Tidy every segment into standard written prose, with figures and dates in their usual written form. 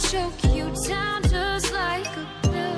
choke you down just like a pill.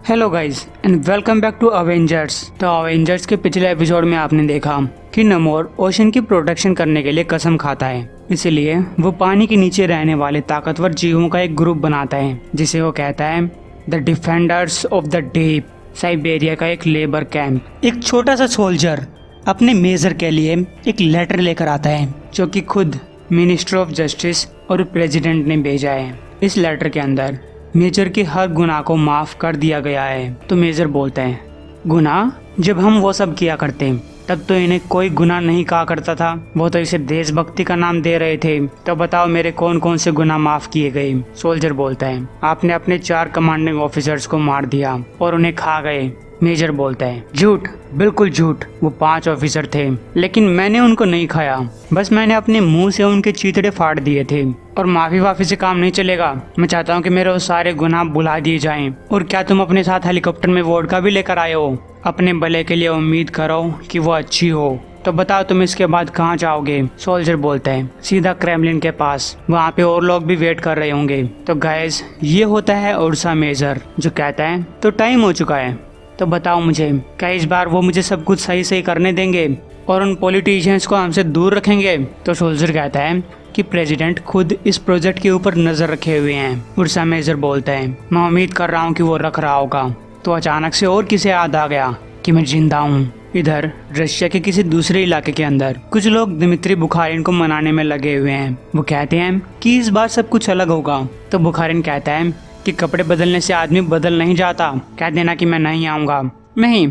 Hello guys and welcome back to Avengers. तो Avengers के पिछले episode में आपने देखा कि नमोर ओशन की प्रोटेक्शन करने के लिए कसम खाता है, इसलिए वो पानी के नीचे रहने वाले ताकतवर जीवों का एक ग्रुप बनाता है जिसे वो कहता है the defenders of the deep. Siberia का एक लेबर कैंप। एक छोटा सा सोल्जर अपने मेजर के लिए एक लेटर लेकर आता है जो कि खुद मिनिस्टर ऑफ जस्टिस और प्रेसिडेंट ने भेजा है। इस लेटर के अंदर मेजर के हर गुनाह को माफ कर दिया गया है। तो मेजर बोलते हैं, गुनाह? जब हम वो सब किया करते तब तो इन्हें कोई गुनाह नहीं कहा करता था, वो तो इसे देशभक्ति का नाम दे रहे थे। तो बताओ मेरे कौन कौन से गुनाह माफ किए गए? सोल्जर बोलता है, आपने अपने 4 कमांडिंग ऑफिसर्स को मार दिया और उन्हें खा गए। मेजर बोलता है, झूठ, बिल्कुल झूठ। वो 5 ऑफिसर थे लेकिन मैंने उनको नहीं खाया, बस मैंने अपने मुंह से उनके चीथड़े फाड़ दिए थे। और माफी वाफी से काम नहीं चलेगा, मैं चाहता हूँ कि मेरे वो सारे गुनाह भुला दिए जाएं। और क्या तुम अपने साथ हेलीकॉप्टर में वोडका भी लेकर आए हो? अपने भले के लिए उम्मीद करो कि वो अच्छी हो। तो बताओ तुम इसके बाद कहाँ जाओगे? सोल्जर बोलता है, सीधा क्रेमलिन के पास, वहाँ पे और लोग भी वेट कर रहे होंगे। तो गाइस ये होता है उर्सा मेजर जो कहता है तो टाइम हो चुका है। तो बताओ मुझे, क्या इस बार वो मुझे सब कुछ सही सही करने देंगे और उन पॉलिटिशियंस को हमसे दूर रखेंगे? तो सोल्जर कहता है कि प्रेसिडेंट खुद इस प्रोजेक्ट के ऊपर नजर रखे हुए हैं। उर्सा मेजर बोलता है, मैं उम्मीद कर रहा हूँ कि वो रख रहा होगा। तो अचानक से और किसे याद आ गया कि मैं जिंदा हूँ। इधर रशिया के किसी दूसरे इलाके के अंदर कुछ लोग दिमित्री बुखारिन को मनाने में लगे हुए हैं। वो कहते हैं कि इस बार सब कुछ अलग होगा। तो बुखारिन कहता है कि कपड़े बदलने से आदमी बदल नहीं जाता, कह देना कि मैं नहीं आऊँगा। नहीं,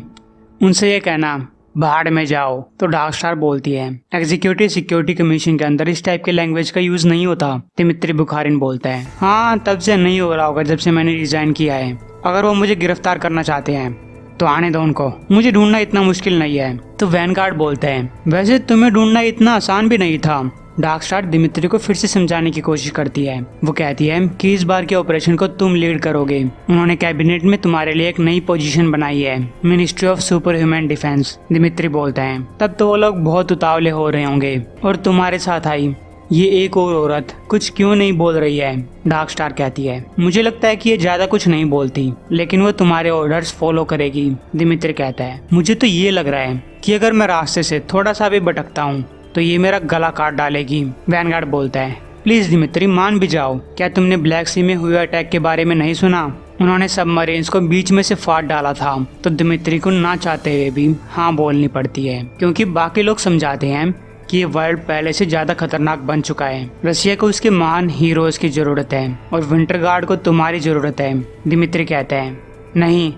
उनसे ये कहना भाड़ में जाओ। तो डार्क स्टार बोलती है, एग्जीक्यूटिव सिक्योरिटी कमीशन के अंदर इस टाइप के लैंग्वेज का यूज नहीं होता। दिमित्री बुखारिन बोलता है, हाँ तब से नहीं हो रहा होगा जब से मैंने रिजाइन किया है। अगर वो मुझे गिरफ्तार करना चाहते हैं तो आने दो उनको, मुझे ढूंढना इतना मुश्किल नहीं है। तो वैनगार्ड बोलते हैं, वैसे तुम्हें ढूंढना इतना आसान भी नहीं था। डार्क स्टार दिमित्री को फिर से समझाने की कोशिश करती है। वो कहती है कि इस बार के ऑपरेशन को तुम लीड करोगे। उन्होंने कैबिनेट में तुम्हारे लिए एक नई पोजीशन बनाई है, ministry of super human defence. Dmitri बोलता है, तब तो वो लोग बहुत उतावले हो रहे होंगे और तुम्हारे साथ आई ये एक और औरत कुछ क्यों नहीं बोल रही है? डार्क स्टार कहती है, मुझे लगता है कि ये ज्यादा कुछ नहीं बोलती लेकिन वो तुम्हारे ऑर्डर्स फॉलो करेगी। दिमित्री कहता है, मुझे तो ये लग रहा है कि अगर मैं रास्ते से थोड़ा सा भी भटकता हूँ तो ये मेरा गला काट डालेगी। वैनगार्ड बोलता है, प्लीज दिमित्री मान भी जाओ, क्या तुमने ब्लैक सी में हुए अटैक के बारे में नहीं सुना? उन्होंने सबमरीन्स को बीच में से फाड़ डाला था। तो दिमित्री को ना चाहते हुए भी हाँ बोलनी पड़ती है क्योंकि बाकी लोग समझाते हैं कि ये वर्ल्ड पहले से ज्यादा खतरनाक बन चुका है। रशिया को उसके महान हीरोज की जरूरत है और विंटर गार्ड को तुम्हारी जरूरत है। दिमित्री कहता है, नहीं,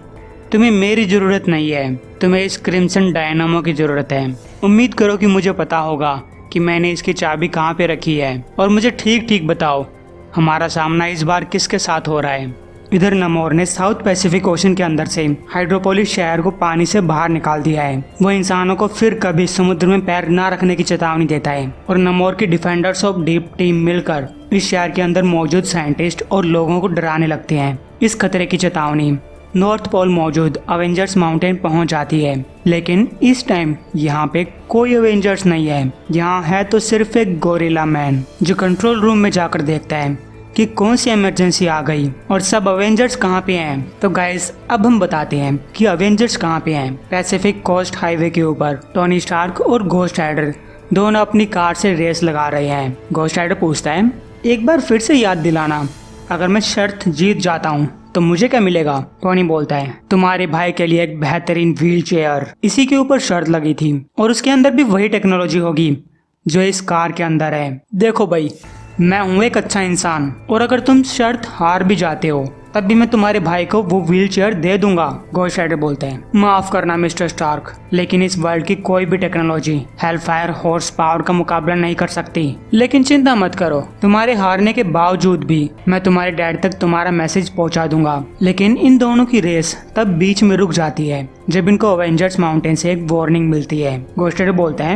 तुम्हें मेरी जरूरत नहीं है, तुम्हें इस क्रिम्सन डायनामो की जरूरत है। उम्मीद करो कि मुझे पता होगा कि मैंने इसकी चाबी कहाँ पे रखी है और मुझे ठीक ठीक बताओ हमारा सामना इस बार किसके साथ हो रहा है। इधर नमोर ने साउथ पैसिफिक ओशन के अंदर से हाइड्रोपोलिस शहर को पानी से बाहर निकाल दिया है। वो इंसानों को फिर कभी समुद्र में पैर न रखने की चेतावनी देता है और नमोर की डिफेंडर्स ऑफ डीप टीम मिलकर इस शहर के अंदर मौजूद साइंटिस्ट और लोगों को डराने लगते हैं। इस खतरे की चेतावनी नॉर्थ पोल मौजूद अवेंजर्स माउंटेन पहुंच जाती है, लेकिन इस टाइम यहाँ पे कोई अवेंजर्स नहीं है। यहाँ है तो सिर्फ एक गोरिल्ला मैन जो कंट्रोल रूम में जाकर देखता है कि कौन सी इमरजेंसी आ गई और सब अवेंजर्स कहाँ पे हैं। तो गाइस अब हम बताते हैं कि अवेंजर्स कहाँ पे हैं। पैसिफिक कोस्ट हाईवे के ऊपर टोनी स्टार्क और घोस्ट राइडर दोनों अपनी कार से रेस लगा रहे हैं। घोस्ट राइडर पूछता है, एक बार फिर से याद दिलाना, अगर मैं शर्त जीत जाता हूँ तो मुझे क्या मिलेगा? टोनी बोलता है, तुम्हारे भाई के लिए एक बेहतरीन व्हील चेयर। इसी के ऊपर शर्त लगी थी और उसके अंदर भी वही टेक्नोलॉजी होगी जो इस कार के अंदर है। देखो भाई, मैं हूँ एक अच्छा इंसान और अगर तुम शर्त हार भी जाते हो तब भी मैं तुम्हारे भाई को वो व्हील चेयर दे दूंगा। घोस्ट राइडर बोलते हैं, माफ करना मिस्टर स्टार्क, लेकिन इस वर्ल्ड की कोई भी टेक्नोलॉजी हेलफायर हॉर्स पावर का मुकाबला नहीं कर सकती। लेकिन चिंता मत करो, तुम्हारे हारने के बावजूद भी मैं तुम्हारे डैड तक तुम्हारा मैसेज पहुंचा दूंगा। लेकिन इन दोनों की रेस तब बीच में रुक जाती है जब इनको अवेंजर्स माउंटेन से एक वार्निंग मिलती है। घोस्ट राइडर बोलता है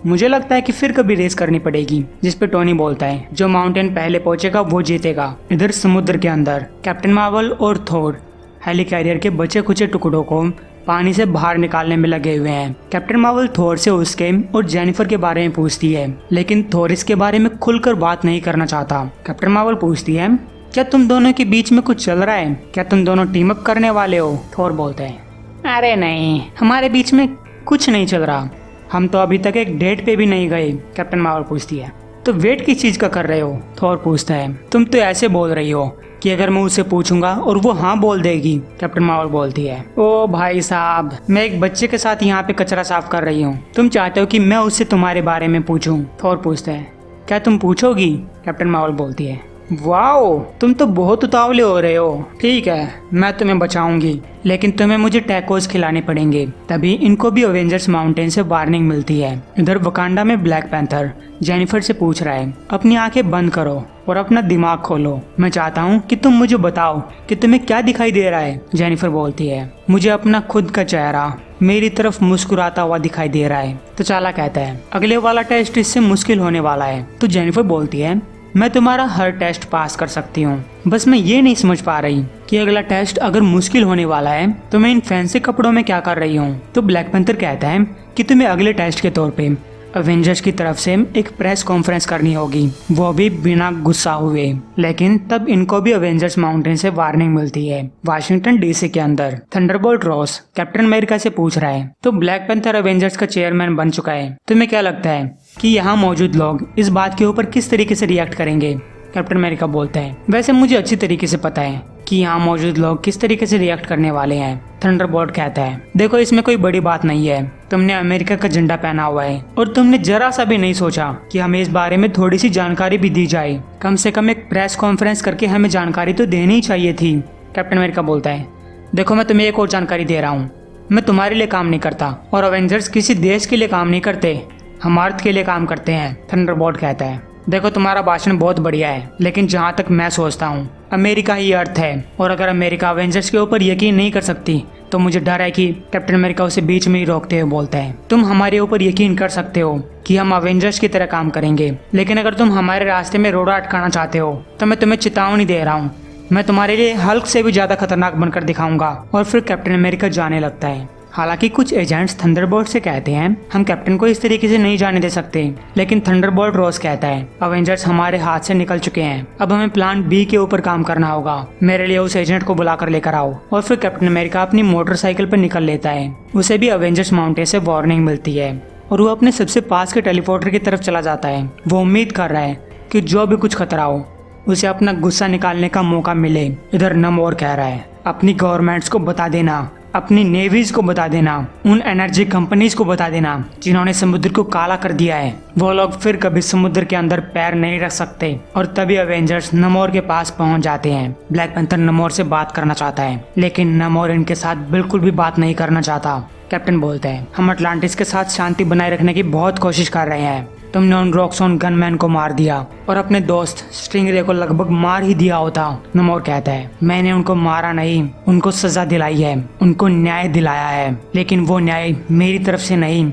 मुझे लगता है कि फिर कभी रेस करनी पड़ेगी। जिस पे टोनी बोलता है जो माउंटेन पहले पहुंचेगा वो जीतेगा। इधर समुद्र के अंदर कैप्टन मार्वल और थोर हेलिकैरियर के बचे खुचे टुकड़ों को पानी से बाहर निकालने में लगे हुए हैं। कैप्टन मार्वल थोर से उसके और जेनिफर के बारे में पूछती है, लेकिन थोर इसके बारे में खुलकर बात नहीं करना चाहता। कैप्टन मार्वल पूछती है क्या तुम दोनों के बीच में कुछ चल रहा है? क्या तुम दोनों टीम अप करने वाले हो? थोर बोलते हैं अरे नहीं, हमारे बीच में कुछ नहीं चल रहा। हम तो अभी तक एक डेट पे भी नहीं गए। कैप्टन मार्वल पूछती है तो वेट किस चीज का कर रहे हो? थोर पूछता है तुम तो ऐसे बोल रही हो कि अगर मैं उससे पूछूंगा और वो हाँ बोल देगी। कैप्टन मार्वल बोलती है ओ भाई साहब, मैं एक बच्चे के साथ यहाँ पे कचरा साफ कर रही हूँ, तुम चाहते हो कि मैं उससे तुम्हारे बारे में पूछूं? थोर पूछता है क्या तुम पूछोगी? कैप्टन मार्वल बोलती है वाओ, तुम तो बहुत उतावले हो रहे हो। ठीक है, मैं तुम्हें बचाऊंगी, लेकिन तुम्हें मुझे टैकोस खिलाने पड़ेंगे। तभी इनको भी अवेंजर्स माउंटेन से वार्निंग मिलती है। इधर वकांडा में ब्लैक पैंथर जेनिफर से पूछ रहा है अपनी आंखें बंद करो और अपना दिमाग खोलो, मैं चाहता हूँ कि तुम मुझे बताओ कि तुम्हें क्या दिखाई दे रहा है। जेनिफर बोलती है मुझे अपना खुद का चेहरा मेरी तरफ मुस्कुराता हुआ दिखाई दे रहा है। तो चाला कहता है अगले वाला टेस्ट इससे मुश्किल होने वाला है। तो जेनिफर बोलती है मैं तुम्हारा हर टेस्ट पास कर सकती हूँ, बस मैं ये नहीं समझ पा रही कि अगला टेस्ट अगर मुश्किल होने वाला है तो मैं इन फैंसी कपड़ों में क्या कर रही हूँ। तो ब्लैक पैंथर कहता है कि तुम्हें अगले टेस्ट के तौर पे अवेंजर्स की तरफ से एक प्रेस कॉन्फ्रेंस करनी होगी, वो भी बिना गुस्सा हुए। लेकिन तब इनको भी अवेंजर्स माउंटेन से वार्निंग मिलती है। वाशिंगटन डीसी के अंदर थंडरबोल्ट रॉस कैप्टन अमेरिका से पूछ रहा है तो ब्लैक पैंथर अवेंजर्स का चेयरमैन बन चुका है, तुम्हें क्या लगता है कि यहाँ मौजूद लोग इस बात के ऊपर किस तरीके से रिएक्ट करेंगे? कैप्टन अमेरिका बोलता है वैसे मुझे अच्छी तरीके से पता है कि यहाँ मौजूद लोग किस तरीके से रिएक्ट करने वाले हैं। थंडरबोल्ट कहता है देखो इसमें कोई बड़ी बात नहीं है, तुमने अमेरिका का झंडा पहना हुआ है और तुमने जरा सा भी नहीं सोचा कि हमें इस बारे में थोड़ी सी जानकारी भी दी जाए। कम से कम एक प्रेस कॉन्फ्रेंस करके हमें जानकारी तो देनी ही चाहिए थी। कैप्टन अमेरिका बोलता है देखो मैं तुम्हें एक और जानकारी दे रहा हूँ, मैं तुम्हारे लिए काम नहीं करता और अवेंजर्स किसी देश के लिए काम नहीं करते, हम अर्थ के लिए काम करते हैं। थंडरबोल्ट कहता है देखो तुम्हारा भाषण बहुत बढ़िया है, लेकिन जहाँ तक मैं सोचता हूँ अमेरिका ही अर्थ है और अगर अमेरिका अवेंजर्स के ऊपर यकीन नहीं कर सकती तो मुझे डर है कि कैप्टन अमेरिका उसे बीच में ही रोकते हुए बोलता है तुम हमारे ऊपर यकीन कर सकते हो कि हम अवेंजर्स की तरह काम करेंगे, लेकिन अगर तुम हमारे रास्ते में रोड़ा अटकाना चाहते हो तो मैं तुम्हें चेतावनी दे रहा हूँ, मैं तुम्हारे लिए हल्क से भी ज्यादा खतरनाक बनकर दिखाऊंगा। और फिर कैप्टन अमेरिका जाने लगता है। हालांकि कुछ एजेंट्स थंडरबोल्ट से कहते हैं हम कैप्टन को इस तरीके से नहीं जाने दे सकते, लेकिन थंडरबोल्ट रोज कहता है अवेंजर्स हमारे हाथ से निकल चुके हैं, अब हमें प्लान बी के ऊपर काम करना होगा, मेरे लिए उस एजेंट को बुलाकर लेकर आओ। और फिर कैप्टन अमेरिका अपनी मोटरसाइकिल पर निकल लेता है। उसे भी अवेंजर्स माउंटेन से वार्निंग मिलती है और वो अपने सबसे पास के टेलीपोर्टर की तरफ चला जाता है। वो उम्मीद कर रहा है कि जो भी कुछ खतरा हो उसे अपना गुस्सा निकालने का मौका मिले। इधर नमोर कह रहा है अपनी गवर्नमेंट्स को बता देना, अपनी नेवीज को बता देना, उन एनर्जी कंपनीज को बता देना जिन्होंने समुद्र को काला कर दिया है, वो लोग फिर कभी समुद्र के अंदर पैर नहीं रख सकते। और तभी अवेंजर्स नमोर के पास पहुंच जाते हैं। ब्लैक पैंथर नमोर से बात करना चाहता है, लेकिन नमोर इनके साथ बिल्कुल भी बात नहीं करना चाहता। कैप्टन बोलते हैं हम अटलांटिस के साथ शांति बनाए रखने की बहुत कोशिश कर रहे हैं, तुमने उन रॉक्सॉन गनमैन को मार दिया और अपने दोस्त स्टिंगरे को लगभग मार ही दिया होता। नमोर कहता है मैंने उनको मारा नहीं, उनको सजा दिलाई है, उनको न्याय दिलाया है, लेकिन वो न्याय मेरी तरफ से नहीं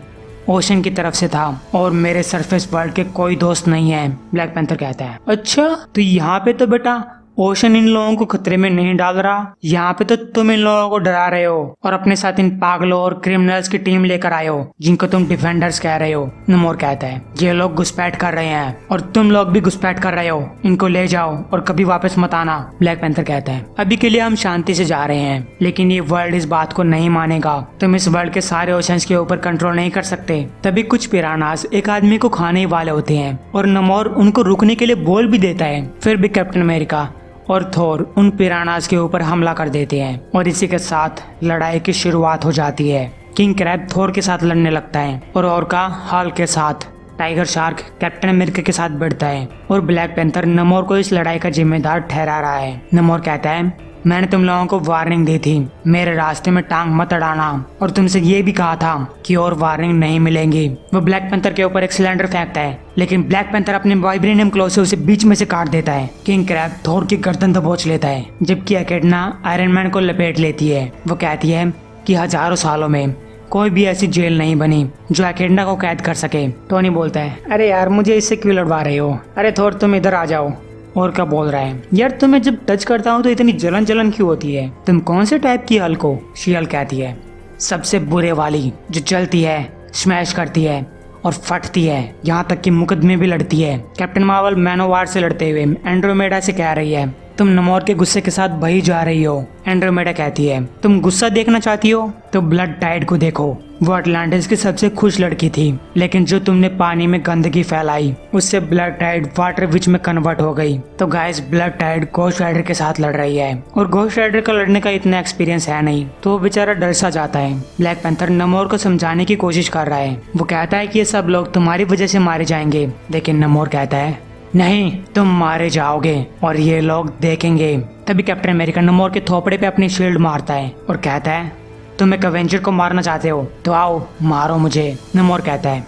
ओशन की तरफ से था और मेरे सरफेस वर्ल्ड के कोई दोस्त नहीं है। ब्लैक पैंथर कहता है अच्छा तो यहाँ पे तो बेटा ओशन इन लोगों को खतरे में नहीं डाल रहा, यहाँ पे तो तुम इन लोगों को डरा रहे हो और अपने साथ इन पागलों और क्रिमिनल्स की टीम लेकर आए हो जिनको तुम डिफेंडर्स कह रहे हो। नमोर कहता है ये लोग घुसपैठ कर रहे हैं और तुम लोग भी घुसपैठ कर रहे हो, इनको ले जाओ और कभी वापस मत आना। ब्लैक पैंथर कहता है अभी के लिए हम शांति से जा रहे हैं, लेकिन ये वर्ल्ड इस बात को नहीं मानेगा, तुम इस वर्ल्ड के सारे ओशंस के ऊपर कंट्रोल नहीं कर सकते। तभी कुछ पिरानास एक आदमी को खाने वाले होते हैं और नमोर उनको रुकने के लिए बोल भी देता है। फिर भी कैप्टन अमेरिका और थोर उन पिरानास के ऊपर हमला कर देते हैं और इसी के साथ लड़ाई की शुरुआत हो जाती है। किंग क्रैब थोर के साथ लड़ने लगता है और ऑर्का हल्क के साथ, टाइगर शार्क कैप्टन अमेरिका के साथ भिड़ता है और ब्लैक पैंथर नमोर को इस लड़ाई का जिम्मेदार ठहरा रहा है। नमोर कहता है मैंने तुम लोगों को वार्निंग दी थी, मेरे रास्ते में टांग मत अड़ाना, और तुमसे ये भी कहा था कि और वार्निंग नहीं मिलेंगी। वो ब्लैक पैंथर के ऊपर एक सिलेंडर फेंकता है, लेकिन ब्लैक पैंथर अपने वाइब्रेनियम क्लॉ से उसे बीच में से काट देता है। किंग क्रैब थोर की गर्दन दबोच लेता है, जबकि एकेडना आयरन मैन को लपेट लेती है। वो कहती है कि हजारों सालों में कोई भी ऐसी जेल नहीं बनी जो एकेंडा को कैद कर सके। टोनी बोलता है, अरे यार मुझे इससे क्यों लड़वा रहे हो, अरे थोर तुम इधर आ जाओ। और क्या बोल रहा है, यार तुम्हें जब टच करता हूँ तो इतनी जलन जलन क्यों होती है, तुम कौन से टाइप की हल्क हो। शी हल्क कहती है, सबसे बुरे वाली, जो जलती है, स्मैश करती है और फटती है, यहाँ तक कि मुकदमे भी लड़ती है। कैप्टन मार्वल मैनोवार से लड़ते हुए एंड्रोमेडा से कह रही है, तुम नमोर के गुस्से के साथ बही जा रही हो। एंड्रोमेडा कहती है, तुम गुस्सा देखना चाहती हो तो ब्लड टाइड को देखो, वो अटलांटिस की सबसे खुश लड़की थी, लेकिन जो तुमने पानी में गंदगी फैलाई उससे ब्लड टाइड वाटर विच में कन्वर्ट हो गई। तो guys blood tide Ghost Rider के साथ लड़ रही है और घोस्ट राइडर का लड़ने का इतना एक्सपीरियंस है नहीं, तो वो बेचारा डर सा जाता है। ब्लैक पैंथर नमोर को समझाने की कोशिश कर रहा है। वो कहता है कि ये सब लोग तुम्हारी वजह से मारे जाएंगे, लेकिन नमोर कहता है, नहीं तुम मारे जाओगे और ये लोग देखेंगे। तभी कैप्टन अमेरिका नमोर के थोपड़े पे अपनी शील्ड मारता है और कहता है, तुम एक एवेंजर को मारना चाहते हो तो आओ मारो मुझे। नमोर कहता है,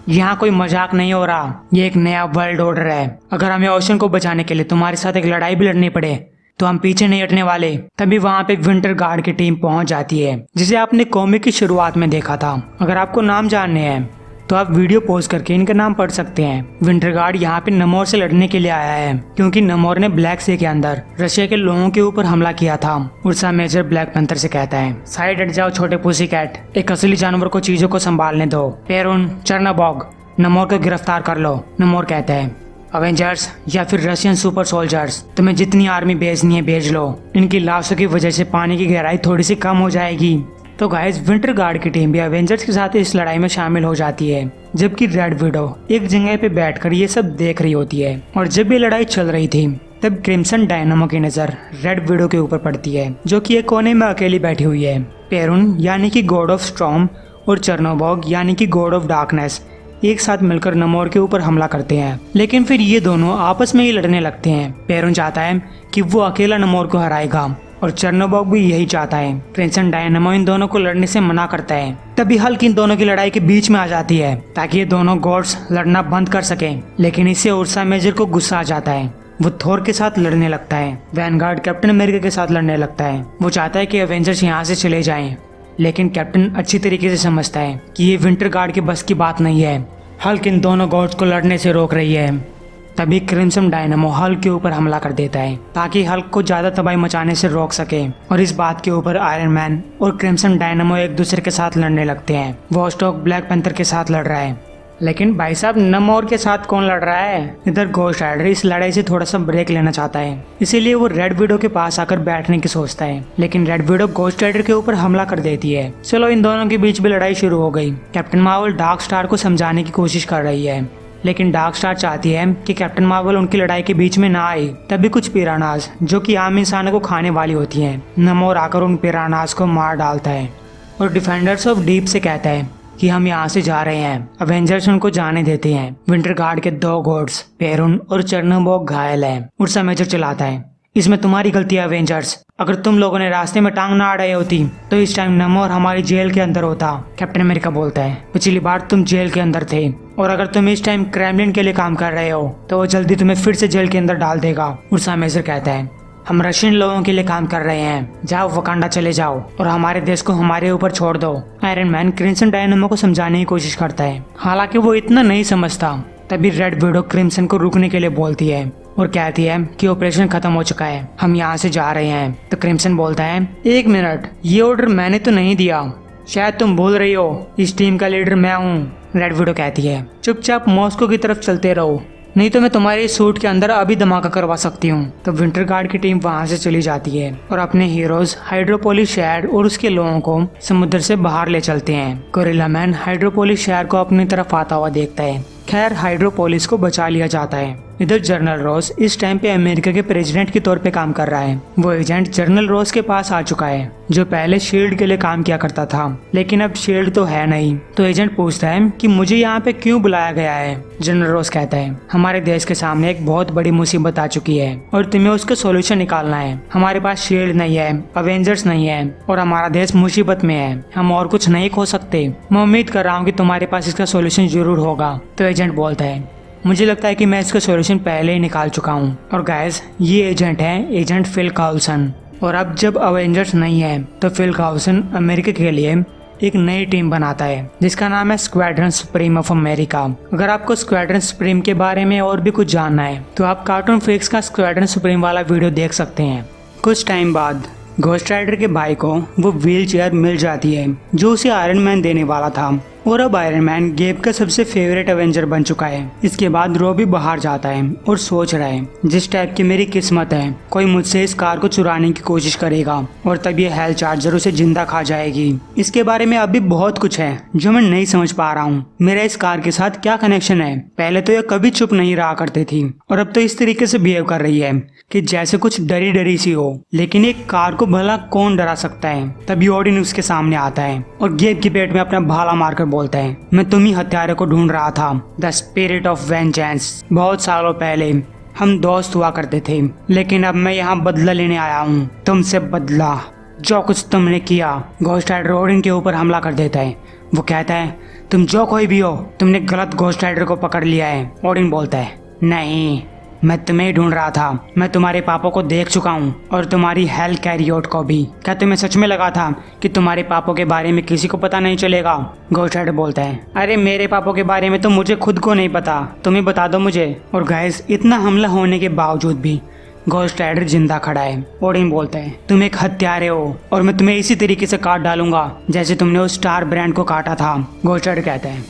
यहाँ कोई मजाक नहीं हो रहा, ये एक नया वर्ल्ड ऑर्डर है। अगर हमें ओशन को बचाने के लिए तुम्हारे साथ एक लड़ाई भी लड़नी पड़े तो हम पीछे नहीं हटने वाले। तभी वहाँ पे विंटर गार्ड की टीम पहुंच जाती है, जिसे आपने कॉमिक की शुरुआत में देखा था। अगर आपको नाम जानने हैं तो आप वीडियो पॉज करके इनका नाम पढ़ सकते हैं। विंटर गार्ड यहाँ पे नमोर से लड़ने के लिए आया है, क्योंकि नमोर ने ब्लैक सी के अंदर रशिया के लोगों के ऊपर हमला किया था। उर्सा मेजर ब्लैक पैंथर से कहता है, साइड हट जाओ छोटे पुसी कैट, एक असली जानवर को चीजों को संभालने दो। पेरून चर्नाबॉग, नमोर को गिरफ्तार कर लो। नमोर कहता है, अवेंजर्स या फिर रशियन सुपर सोल्जर्स, तुम्हें जितनी आर्मी भेजनी है भेज लो, इनकी लाशों की वजह से पानी की गहराई थोड़ी सी कम हो जाएगी। तो गाइस विंटर गार्ड की टीम भी अवेंजर्स के साथ इस लड़ाई में शामिल हो जाती है, जबकि रेड विडो एक जगह पे बैठकर ये सब देख रही होती है। और जब ये लड़ाई चल रही थी तब क्रिम्सन डायनामो की नजर रेड विडो के ऊपर पड़ती है, जो कि एक कोने में अकेली बैठी हुई है। पेरून यानी कि गॉड ऑफ स्टॉर्म और चर्नोबॉग यानी कि गॉड ऑफ डार्कनेस एक साथ मिलकर नमोर के ऊपर हमला करते हैं, लेकिन फिर ये दोनों आपस में ही लड़ने लगते हैं। पेरून चाहता है कि वो अकेला नमोर को हराएगा और चर्नोबॉग भी यही चाहता है। क्रिम्सन डायनामो इन दोनों को लड़ने से मना करता है। तभी हल्क इन दोनों की लड़ाई के बीच में आ जाती है ताकि ये दोनों गॉड्स लड़ना बंद कर सकें, लेकिन इससे उर्सा मेजर को गुस्सा आ जाता है। वो थोर के साथ लड़ने लगता है। वैनगार्ड कैप्टन अमेरिका के साथ लड़ने लगता है। वो चाहता है कि एवेंजर्स यहाँ से चले जाएं, लेकिन कैप्टन अच्छी तरीके से समझता है कि ये विंटर गार्ड के बस की बात नहीं है। हल्क इन दोनों गॉड्स को लड़ने से रोक रही है। तभी क्रिम्सन डायनामो हल्क के ऊपर हमला कर देता है ताकि हल्क को ज्यादा तबाही मचाने से रोक सके। और इस बात के ऊपर आयरन मैन और क्रिम्सन डायनामो एक दूसरे के साथ लड़ने लगते हैं। वॉस्टॉक ब्लैक पैंथर के साथ लड़ रहा है, लेकिन भाई साहब नमोर के साथ कौन लड़ रहा है। इधर घोस्ट राइडर इस लड़ाई से थोड़ा सा ब्रेक लेना चाहता है, इसीलिए वो रेड विडो के पास आकर बैठने की सोचता है, लेकिन रेड विडो घोस्ट राइडर के ऊपर हमला कर देती है। चलो इन दोनों के बीच भी लड़ाई शुरू हो गई। कैप्टन मार्वल डार्क स्टार को समझाने की कोशिश कर रही है, लेकिन डार्क स्टार चाहती है कि कैप्टन मार्वल उनकी लड़ाई के बीच में ना आए। तभी कुछ पिरानास जो कि आम इंसानों को खाने वाली होती हैं, नमोर आकर उन पिरानास को मार डालता है और डिफेंडर्स ऑफ डीप से कहता है कि हम यहाँ से जा रहे हैं। अवेंजर्स उनको जाने देते हैं। विंटर गार्ड के 2 गॉड्स पेरून और चर्नोबॉग घायल है। उर्सा मेजर चलाता है, इसमें तुम्हारी गलती है अवेंजर्स, अगर तुम लोगों ने रास्ते में टांग ना अड़ाई होती तो इस टाइम नमोर हमारी जेल के अंदर होता। कैप्टन अमेरिका बोलता है, पिछली बार तुम जेल के अंदर थे और अगर तुम इस टाइम क्रेमलिन के लिए काम कर रहे हो तो वो जल्दी तुम्हें फिर से जेल के अंदर डाल देगा। उर्सा मेजर कहता है, हम रशियन लोगों के लिए काम कर रहे हैं, जाओ वकांडा चले जाओ और हमारे देश को हमारे ऊपर छोड़ दो। आयरन मैन क्रिम्सन डायनामो को समझाने की कोशिश करता है, हालांकि वो इतना नहीं समझता। तभी रेड विडो क्रिम्सन को रुकने के लिए बोलती है और कहती है कि ऑपरेशन खत्म हो चुका है, हम यहाँ से जा रहे हैं। तो क्रिम्सन बोलता है, 1 मिनट, ये ऑर्डर मैंने तो नहीं दिया, शायद तुम भूल रही हो, इस टीम का लीडर मैं हूँ। रेड विडो कहती है, चुपचाप मॉस्को की तरफ चलते रहो, नहीं तो मैं तुम्हारे सूट के अंदर अभी धमाका करवा सकती हूँ। तो विंटर गार्ड की टीम वहाँ से चली जाती है और अपने हीरोज हाइड्रोपोलिस शहर और उसके लोगों को समुद्र से बाहर ले चलते हैं। गोरिल्ला मैन हाइड्रोपोलिस शहर को अपनी तरफ आता हुआ देखता है। खैर हाइड्रोपोलिस को बचा लिया जाता है। इधर जनरल रोस इस टाइम पे अमेरिका के प्रेसिडेंट के तौर पे काम कर रहा है। वो एजेंट जनरल रोस के पास आ चुका है, जो पहले शील्ड के लिए काम किया करता था, लेकिन अब शील्ड तो है नहीं। तो एजेंट पूछता है कि मुझे यहाँ पे क्यों बुलाया गया है। जनरल रोस कहता है, हमारे देश के सामने एक बहुत बड़ी मुसीबत आ चुकी है और तुम्हें उसका सोल्यूशन निकालना है। हमारे पास शील्ड नहीं है, अवेंजर्स नहीं है और हमारा देश मुसीबत में है, हम और कुछ नहीं खो सकते। मैं उम्मीद कर रहा हूँ कि तुम्हारे पास इसका सोल्यूशन जरूर होगा। तो एजेंट बोलता है, मुझे लगता है कि मैं इसका सॉल्यूशन पहले ही निकाल चुका हूँ। और गाइस ये एजेंट है एजेंट फिल कार्लसन। और अब जब अवेंजर्स नहीं है तो फिल काउसन अमेरिका के लिए एक नई टीम बनाता है जिसका नाम है स्क्वाड्रन सुप्रीम ऑफ अमेरिका। अगर आपको स्क्वाड्रन सुप्रीम के बारे में और भी कुछ जानना है तो आप कार्टून फ्लिक्स का स्क्वाड्रन सुप्रीम वाला वीडियो देख सकते हैं। कुछ टाइम बाद घोस्ट राइडर के भाई को वो व्हील चेयर मिल जाती है जो उसे आयरन मैन देने वाला था और अब आयरन मैन गेब का सबसे फेवरेट एवेंजर बन चुका है। इसके बाद रॉबी बाहर जाता है और सोच रहा है जिस टाइप की मेरी किस्मत है कोई मुझसे इस कार को चुराने की कोशिश करेगा और तब ये हेल चार्जर उसे जिंदा खा जाएगी। इसके बारे में अभी बहुत कुछ है जो मैं नहीं समझ पा रहा हूँ। मेरा इस कार के साथ क्या कनेक्शन है? पहले तो यह कभी चुप नहीं रहा करती थी और अब तो इस तरीके से बिहेव कर रही है कि जैसे कुछ डरी डरी सी हो। लेकिन एक कार को भला कौन डरा सकता है? तभी ओडिन उसके सामने आता है और गेब के पेट में अपना भाला मारकर बोलता है, मैं तुम ही हत्यारे को ढूंढ रहा था। The spirit of vengeance. बहुत सालों पहले हम दोस्त हुआ करते थे लेकिन अब मैं यहाँ बदला लेने आया हूँ, तुमसे बदला जो कुछ तुमने किया। घोस्ट राइडर ओडिन के ऊपर हमला कर देता है। वो कहता है, तुम जो कोई भी हो तुमने गलत घोस्ट राइडर को पकड़ लिया है। ओडिन बोलता है, नहीं, मैं तुम्हें ही ढूंढ रहा था। मैं तुम्हारे पापा को देख चुका हूँ और तुम्हारी हेल कैरियोट को भी। क्या तुम्हें सच में लगा था कि तुम्हारे पापों के बारे में किसी को पता नहीं चलेगा? घोस्ट राइडर बोलता है, अरे मेरे पापों के बारे में तो मुझे खुद को नहीं पता, तुम्हें बता दो मुझे। और गाइस इतना हमला होने के बावजूद भी घोस्ट राइडर जिंदा खड़ा है। ओडिन बोलता है, तुम एक हत्यारे हो और मैं तुम्हें इसी तरीके से काट डालूंगा जैसे तुमने उस स्टार ब्रांड को काटा था। घोस्ट राइडर कहता है,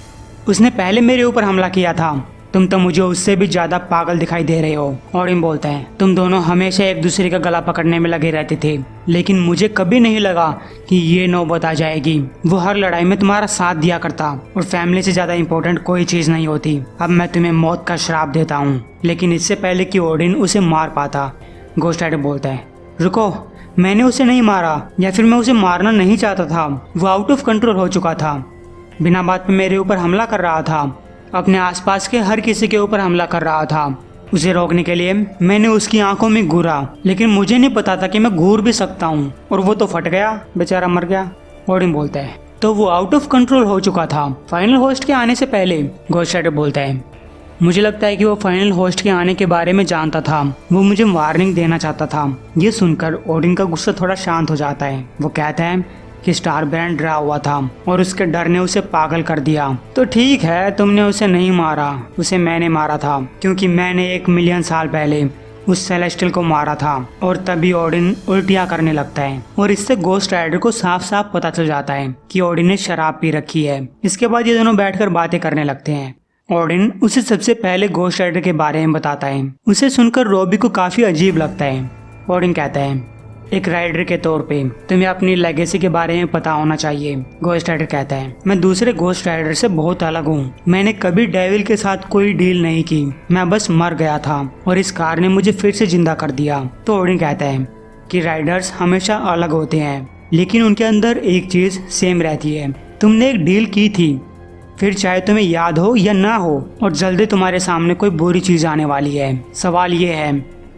उसने पहले मेरे ऊपर हमला किया था, तुम तो मुझे उससे भी ज्यादा पागल दिखाई दे रहे हो। ओडिन बोलता है, तुम दोनों हमेशा एक दूसरे का गला पकड़ने में लगे रहते थे लेकिन मुझे कभी नहीं लगा कि ये नौबत आ जाएगी। वो हर लड़ाई में तुम्हारा साथ दिया करता और फैमिली से ज्यादा इम्पोर्टेंट कोई चीज नहीं होती। अब मैं तुम्हें मौत का श्राप देता हूँ, लेकिन इससे पहले कि ओडिन उसे मार पाता, घोस्ट राइडर बोलता है, रुको, मैंने उसे नहीं मारा या फिर मैं उसे मारना नहीं चाहता था। वो आउट ऑफ कंट्रोल हो चुका था, बिना बात पे मेरे ऊपर हमला कर रहा था, अपने आसपास के हर किसी के ऊपर हमला कर रहा था। उसे रोकने के लिए मैंने उसकी आंखों में घूरा लेकिन मुझे नहीं पता था कि मैं घूर भी सकता हूँ और वो तो फट गया, बेचारा मर गया। ओडिन बोलता है, तो वो आउट ऑफ कंट्रोल हो चुका था फाइनल होस्ट के आने से पहले। घोस्ट राइडर बोलता है, मुझे लगता है कि वो फाइनल होस्ट के आने के बारे में जानता था, वो मुझे वार्निंग देना चाहता था। ये सुनकर ओडिन का गुस्सा थोड़ा शांत हो जाता है। वो कहता है कि स्टार ब्रांड डरा हुआ था और उसके डर ने उसे पागल कर दिया। तो ठीक है, तुमने उसे नहीं मारा, उसे मैंने मारा था क्योंकि मैंने 1 मिलियन साल पहले उस सेलेस्टियल को मारा था। और तभी ओडिन उल्टियाँ करने लगता है और इससे घोस्ट राइडर को साफ साफ पता चल जाता है कि ओडिन ने शराब पी रखी है। इसके बाद ये दोनों बैठकर बातें करने लगते हैं। ओडिन उसे सबसे पहले घोस्ट राइडर के बारे में बताता है। उसे सुनकर रॉबी को काफी अजीब लगता है। ओडिन कहता है, एक राइडर के तौर पे तुम्हें अपनी लेगेसी के बारे में पता होना चाहिए। घोस्ट राइडर कहता है, मैं दूसरे घोस्ट राइडर से बहुत अलग हूँ, मैंने कभी डेविल के साथ कोई डील नहीं की, मैं बस मर गया था और इस कार ने मुझे फिर से जिंदा कर दिया। तो ओडिन कहता है कि राइडर्स हमेशा अलग होते हैं लेकिन उनके अंदर एक चीज सेम रहती है। तुमने एक डील की थी, फिर चाहे तुम्हें याद हो या ना हो, और जल्दी तुम्हारे सामने कोई बुरी चीज आने वाली है। सवाल ये है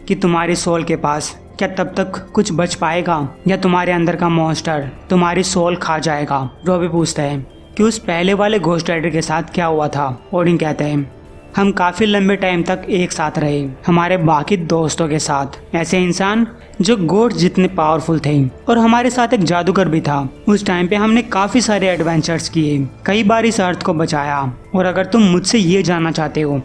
कि तुम्हारी सोल के पास क्या तब तक कुछ बच पाएगा या तुम्हारे अंदर का मॉन्स्टर तुम्हारी सोल खा जाएगा? रॉबी पूछता है कि उस पहले वाले घोस्ट राइडर के साथ क्या हुआ था? ओडिन कहता है, हम काफी लंबे टाइम तक एक साथ रहे, हमारे बाकी दोस्तों के साथ, ऐसे इंसान जो गोड्स जितने पावरफुल थे, और हमारे साथ एक जादूगर भी था। उस टाइम पे हमने काफी सारे एडवेंचर्स किए, कई बार इस अर्थ को बचाया। और अगर तुम मुझसे ये जानना चाहते हो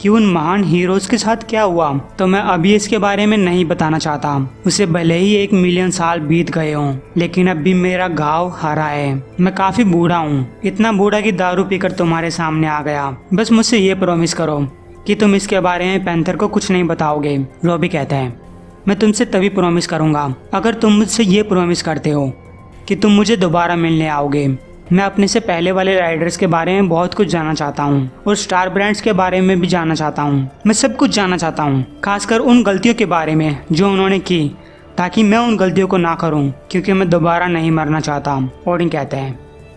कि उन महान हीरोज के साथ क्या हुआ तो मैं अभी इसके बारे में नहीं बताना चाहता। उसे भले ही 1 मिलियन साल बीत गए हों लेकिन अब भी मेरा घाव हरा है। मैं काफी बूढ़ा हूँ, इतना बूढ़ा कि दारू पीकर तुम्हारे सामने आ गया। बस मुझसे ये प्रॉमिस करो कि तुम इसके बारे में पैंथर को कुछ नहीं बताओगे। रॉबी कहता है, मैं तुमसे तभी प्रॉमिस करूंगा अगर तुम मुझसे ये प्रॉमिस करते हो कि तुम मुझे दोबारा मिलने आओगे। मैं अपने से पहले वाले राइडर्स के बारे में बहुत कुछ जानना चाहता हूँ और स्टार ब्रांड्स के बारे में भी जानना चाहता हूँ। मैं सब कुछ जानना चाहता हूँ, खासकर उन गलतियों के बारे में जो उन्होंने की, ताकि मैं उन गलतियों को ना करूँ क्योंकि मैं दोबारा नहीं मरना चाहता। ओडिन कहता है,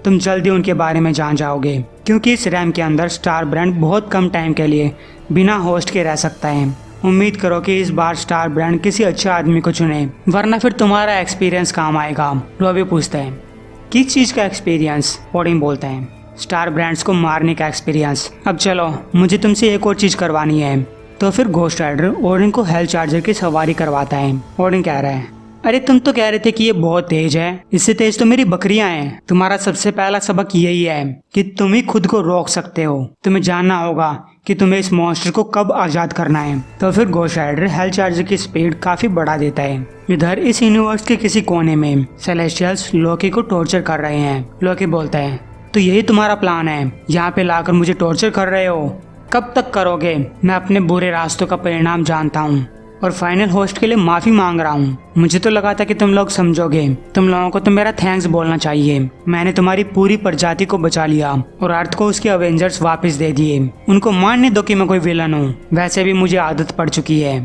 तुम जल्दी उनके बारे में जान जाओगे क्योंकि इस रैम के अंदर स्टार ब्रांड बहुत कम टाइम के लिए बिना होस्ट के रह सकता है। उम्मीद करो कि इस बार स्टार ब्रांड किसी अच्छे आदमी को चुने, वरना फिर तुम्हारा एक्सपीरियंस काम आएगा। रॉबी पूछता है, किस चीज का एक्सपीरियंस? ओडिन बोलता है, स्टार ब्रांड्स को मारने का एक्सपीरियंस। अब चलो, मुझे तुमसे एक और चीज करवानी है। तो फिर घोस्ट राइडर ओडिन को हेल चार्जर की सवारी करवाता है। ओडिन कह रहा है, अरे तुम तो कह रहे थे कि ये बहुत तेज है, इससे तेज तो मेरी बकरियां हैं। तुम्हारा सबसे पहला सबक यही है कि तुम ही खुद को रोक सकते हो। तुम्हें जानना होगा कि तुम्हें इस मॉन्स्टर को कब आजाद करना है। तो फिर घोस्ट राइडर हेल चार्जर की स्पीड काफी बढ़ा देता है। इधर इस यूनिवर्स के किसी कोने में सेलेस्टियल्स लोकी को टॉर्चर कर रहे हैं। लोकी बोलता है, तो यही तुम्हारा प्लान है, यहाँ पे लाकर मुझे टॉर्चर कर रहे हो? कब तक करोगे? मैं अपने बुरे रास्तों का परिणाम जानता हूँ और फाइनल होस्ट के लिए माफी मांग रहा हूँ। मुझे तो लगा था कि तुम लोग समझोगे। तुम लोगों को तो मेरा थैंक्स बोलना चाहिए। मैंने तुम्हारी पूरी प्रजाति को बचा लिया और अर्थ को उसके अवेंजर्स वापस दे दिए। उनको मानने दो कि मैं कोई विलन हूँ। वैसे भी मुझे आदत पड़ चुकी है।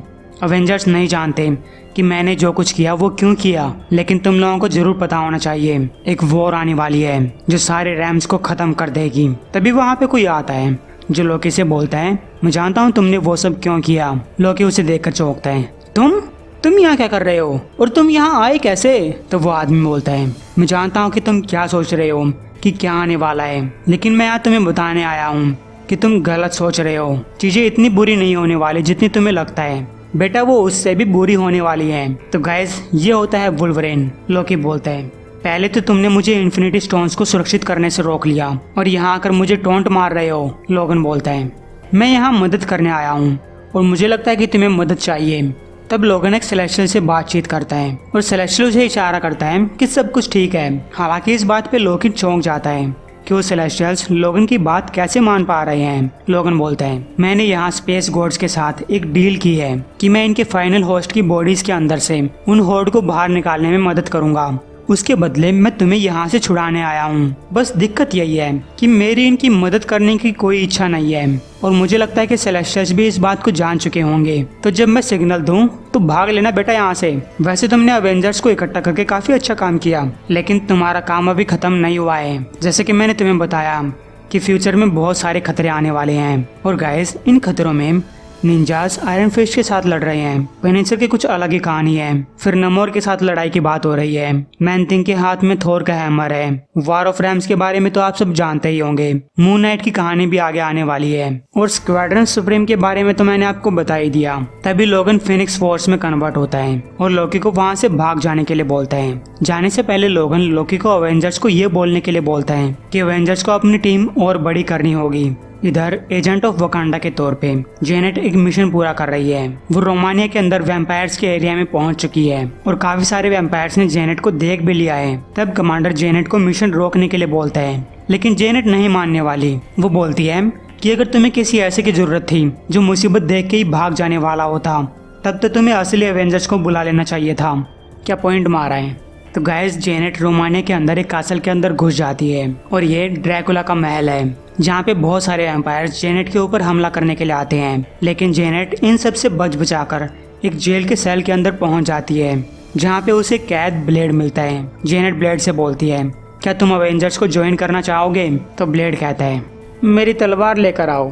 अवेंजर्स नहीं जानते कि मैंने जो कुछ किया वो क्यों किया, लेकिन तुम लोगों को जरूर पता होना चाहिए। एक वॉर आने वाली है जो सारे रैम्स को खत्म कर देगी। तभी वहाँ पे कोई आता है जो लोकी से बोलता है, मैं जानता हूँ तुमने वो सब क्यों किया। लोकी उसे देखकर चौंकता है, तुम यहाँ क्या कर रहे हो और तुम यहाँ आए कैसे? तो वो आदमी बोलता है, मैं जानता हूँ कि तुम क्या सोच रहे हो कि क्या आने वाला है, लेकिन मैं यहाँ तुम्हें बताने आया हूँ कि तुम गलत सोच रहे हो। चीजें इतनी बुरी नहीं होने वाली जितनी तुम्हें लगता है बेटा, वो उससे भी बुरी होने वाली है। तो गाइस ये होता है वुल्वरीन। लोकी बोलता है, पहले तो तुमने मुझे इन्फिनिटी स्टोन्स को सुरक्षित करने से रोक लिया और यहाँ आकर मुझे टोंट मार रहे हो। लोगन बोलता है, मैं यहाँ मदद करने आया हूँ और मुझे लगता है कि तुम्हें मदद चाहिए। तब लोगन एक सेलेस्टियल से बातचीत करता है और सेलेस्टियल उसे इशारा करता है कि सब कुछ ठीक है। हालांकि इस बात पे लोकी चौंक जाता है कि वो सेलेस्टियल्स लोगन की बात कैसे मान पा रहे हैं। लोगन बोलता है, मैंने यहाँ स्पेस गॉड्स के साथ एक डील की है कि मैं इनके फाइनल होस्ट की बॉडीज के अंदर से उन होर्ड को बाहर निकालने में मदद करूंगा। उसके बदले मैं तुम्हें यहाँ से छुड़ाने आया हूँ। बस दिक्कत यही है कि मेरी इनकी मदद करने की कोई इच्छा नहीं है और मुझे लगता है कि सेलेस्टियल्स भी इस बात को जान चुके होंगे। तो जब मैं सिग्नल दूं तो भाग लेना बेटा यहाँ से। वैसे तुमने अवेंजर्स को इकट्ठा करके काफी अच्छा काम किया, लेकिन तुम्हारा काम अभी खत्म नहीं हुआ है। जैसे कि मैंने तुम्हें बताया कि फ्यूचर में बहुत सारे खतरे आने वाले हैं और गाइस इन खतरों में निंजास आयरन फिस्ट के साथ लड़ रहे हैं। पेनिंसुला की कुछ अलग ही कहानी है। फिर नमोर के साथ लड़ाई की बात हो रही है। मैन थिंग के हाथ में थोर का हैमर है। वॉर ऑफ रैम्स के बारे में तो आप सब जानते ही होंगे। मून नाइट की कहानी भी आगे आने वाली है और स्क्वाड्रन सुप्रीम के बारे में तो मैंने आपको बता ही दिया। तभी लोगन फिनिक्स फोर्स में कन्वर्ट होता है और लोकी को वहाँ से भाग जाने के लिए बोलता है। जाने से पहले लोगन लोकी को अवेंजर्स को ये बोलने के लिए बोलता है कि अवेंजर्स को अपनी टीम और बड़ी करनी होगी। इधर एजेंट ऑफ वकांडा के तौर पे जेनेट एक मिशन पूरा कर रही है। वो रोमानिया के अंदर वैम्पायर्स के एरिया में पहुंच चुकी है और काफी सारे वैम्पायर्स ने जेनेट को देख भी लिया है। तब कमांडर जेनेट को मिशन रोकने के लिए बोलता है, लेकिन जेनेट नहीं मानने वाली। वो बोलती है कि अगर तुम्हें किसी ऐसे की जरूरत थी जो मुसीबत देख के ही भाग जाने वाला होता, तब तो तुम्हें असली एवेंजर्स को बुला लेना चाहिए था। क्या पॉइंट मारा है। तो गाइस जेनेट रोमानिया के अंदर एक कासल के अंदर घुस जाती है और ये ड्रैकुला का महल है जहाँ पे बहुत सारे एम्पायर्स जेनेट के ऊपर हमला करने के लिए आते हैं। लेकिन जेनेट इन सब से बच बचाकर एक जेल के सेल के अंदर पहुंच जाती है जहाँ पे उसे कैद ब्लेड मिलता है। जेनेट ब्लेड से बोलती है, क्या तुम अवेंजर्स को ज्वाइन करना चाहोगे? तो ब्लेड कहता है, मेरी तलवार लेकर आओ।